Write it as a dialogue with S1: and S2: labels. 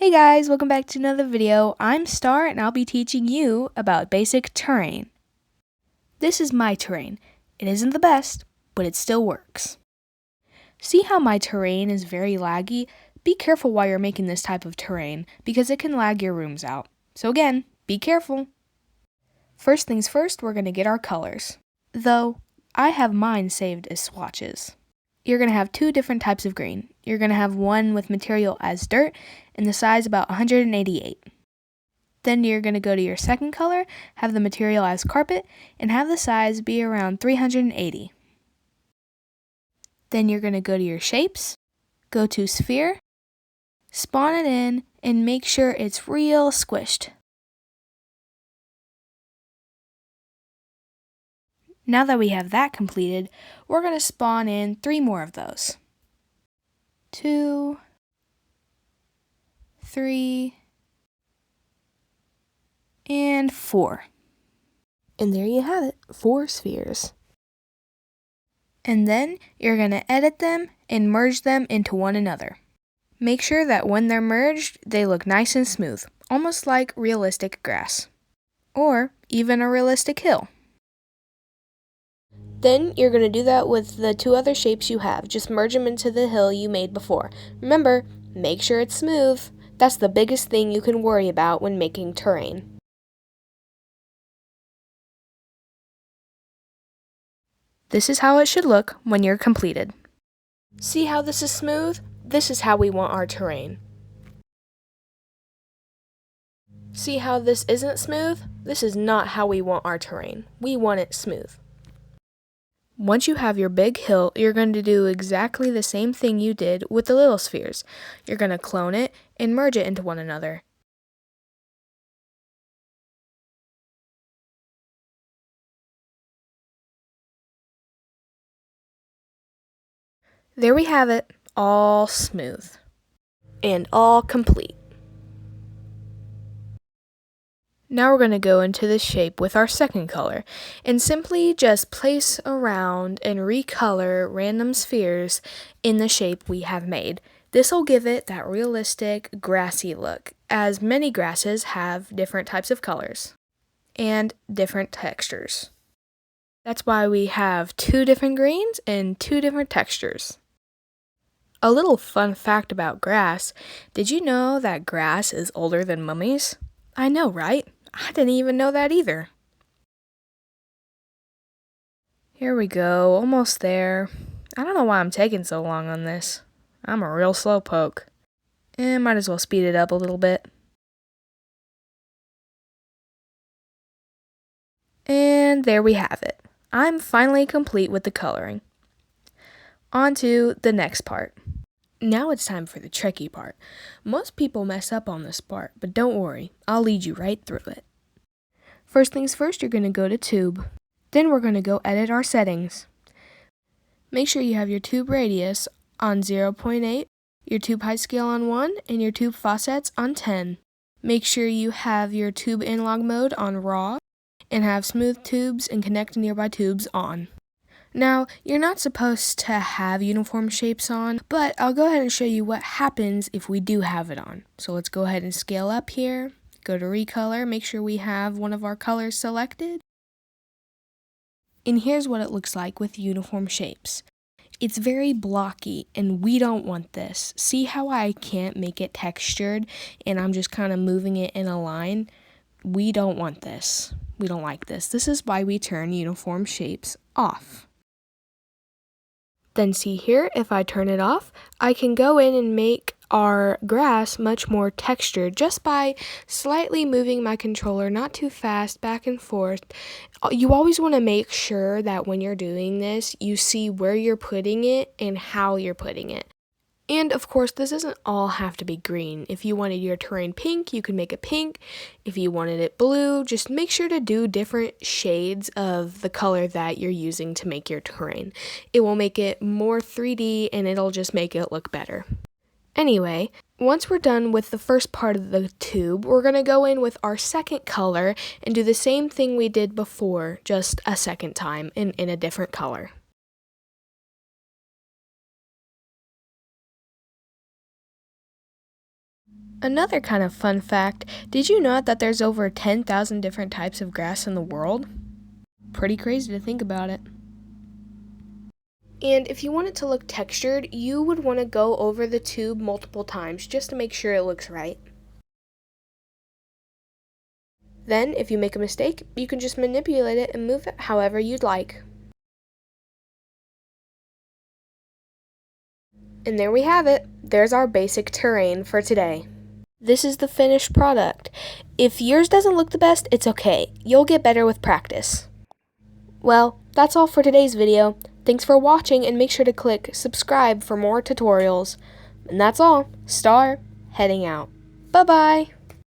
S1: Hey guys, welcome back to another video. I'm Star and I'll be teaching you about basic terrain. This is my terrain. It isn't the best, but it still works. See how my terrain is very laggy? Be careful while you're making this type of terrain because it can lag your rooms out. So again, be careful. First things first, we're going to get our colors. Though, I have mine saved as swatches. You're going to have two different types of green. You're going to have one with material as dirt and the size about 188. Then you're going to go to your second color, have the material as carpet, and have the size be around 380. Then you're going to go to your shapes, go to sphere, spawn it in, and make sure it's real squished. Now that we have that completed, we're going to spawn in 3 more of those. 2, 3, and 4. And there you have it, 4 spheres. And then you're going to edit them and merge them into one another. Make sure that when they're merged, they look nice and smooth, almost like realistic grass. Or even a realistic hill. Then you're going to do that with the 2 other shapes you have. Just merge them into the hill you made before. Remember, make sure it's smooth. That's the biggest thing you can worry about when making terrain. This is how it should look when you're completed. See how this is smooth? This is how we want our terrain. See how this isn't smooth? This is not how we want our terrain. We want it smooth. Once you have your big hill, you're going to do exactly the same thing you did with the little spheres. You're going to clone it and merge it into one another. There we have it, all smooth and all complete. Now we're going to go into the shape with our second color and simply just place around and recolor random spheres in the shape we have made. This will give it that realistic grassy look, as many grasses have different types of colors and different textures. That's why we have 2 different greens and 2 different textures. A little fun fact about grass, did you know that grass is older than mummies? I know, right? I didn't even know that either. Here we go, almost there. I don't know why I'm taking so long on this. I'm a real slowpoke. And might as well speed it up a little bit. And there we have it. I'm finally complete with the coloring. On to the next part. Now it's time for the tricky part. Most people mess up on this part, but don't worry, I'll lead you right through it. First things first, you're going to go to Tube. Then we're going to go edit our settings. Make sure you have your tube radius on 0.8, your tube height scale on 1, and your tube faucets on 10. Make sure you have your tube analog mode on raw, and have smooth tubes and connect nearby tubes on. Now, you're not supposed to have uniform shapes on, but I'll go ahead and show you what happens if we do have it on. So let's go ahead and scale up here, go to recolor, make sure we have one of our colors selected. And here's what it looks like with uniform shapes. It's very blocky and we don't want this. See how I can't make it textured and I'm just kind of moving it in a line? We don't want this. We don't like this. This is why we turn uniform shapes off. Then see here, if I turn it off, I can go in and make our grass much more textured just by slightly moving my controller not too fast back and forth. You always want to make sure that when you're doing this, you see where you're putting it and how you're putting it. And of course, this doesn't all have to be green. If you wanted your terrain pink, you can make it pink. If you wanted it blue, just make sure to do different shades of the color that you're using to make your terrain. It will make it more 3D and it'll just make it look better. Anyway, once we're done with the first part of the tube, we're going to go in with our second color and do the same thing we did before, just a second time and in a different color. Another kind of fun fact, did you know that there's over 10,000 different types of grass in the world? Pretty crazy to think about it. And if you want it to look textured, you would want to go over the tube multiple times just to make sure it looks right. Then, if you make a mistake, you can just manipulate it and move it however you'd like. And there we have it. There's our basic terrain for today. This is the finished product. If yours doesn't look the best, it's okay. You'll get better with practice. Well, that's all for today's video. Thanks for watching and make sure to click subscribe for more tutorials. And that's all. Star, heading out. Bye-bye.